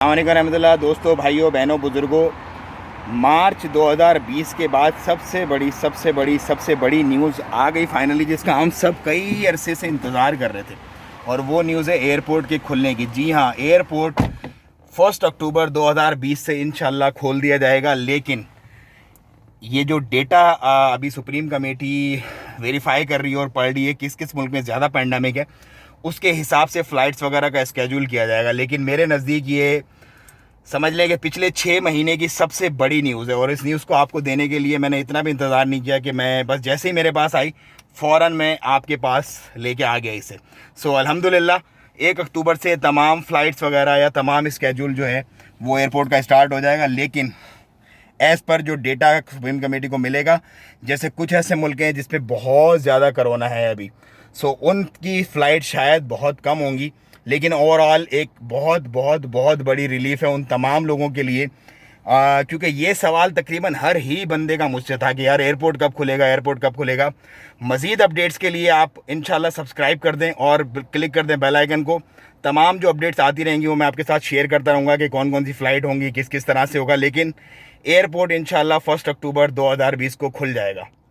अस्सलामुअलैकुम रहमतुल्लाह। दोस्तों, भाइयों, बहनों, बुज़ुर्गों, मार्च 2020 के बाद सबसे बड़ी न्यूज़ आ गई फाइनली, जिसका हम सब कई अरसे से इंतज़ार कर रहे थे। और वो न्यूज़ है एयरपोर्ट के खुलने की। जी हाँ, एयरपोर्ट 1 अक्टूबर 2020 से इंशाल्लाह खोल दिया जाएगा। लेकिन ये जो डेटा अभी सुप्रीम कमेटी वेरीफाई कर रही है और पढ़ रही है किस किस मुल्क में ज़्यादा पैंडमिक है, उसके हिसाब से फ़्लाइट्स वगैरह का स्केड्यूल किया जाएगा। लेकिन मेरे नज़दीक ये समझ लें कि पिछले 6 महीने की सबसे बड़ी न्यूज़ है। और इस न्यूज़ को आपको देने के लिए मैंने इतना भी इंतज़ार नहीं किया कि मैं बस जैसे ही मेरे पास आई फ़ौरन मैं आपके पास लेके आ गया इसे। सो अल्हम्दुलिल्लाह 1 अक्टूबर से तमाम फ़्लाइट्स वगैरह या तमाम स्केड्यूल जो है वो एयरपोर्ट का स्टार्ट हो जाएगा। लेकिन एज़ पर जो डेटा सुप्रीम कमेटी को मिलेगा, जैसे कुछ ऐसे मुल्क हैं जिस पे बहुत ज़्यादा कोरोना है अभी, सो उनकी फ़्लाइट शायद बहुत कम होंगी। लेकिन ओवरऑल एक बहुत बहुत बहुत बड़ी रिलीफ़ है उन तमाम लोगों के लिए, क्योंकि ये सवाल तकरीबन हर ही बंदे का मुझसे था कि यार एयरपोर्ट कब खुलेगा, एयरपोर्ट कब खुलेगा। मज़ीद अपडेट्स के लिए आप इंशाल्लाह सब्सक्राइब कर दें और क्लिक कर दें बेल आइकन को। तमाम जो अपडेट्स आती रहेंगी वो मैं आपके साथ शेयर करता रहूँगा कि कौन कौन सी फ़्लाइट होंगी, किस किस तरह से होगा। लेकिन एयरपोर्ट इंशाल्लाह 1 अक्टूबर 2020 को खुल जाएगा।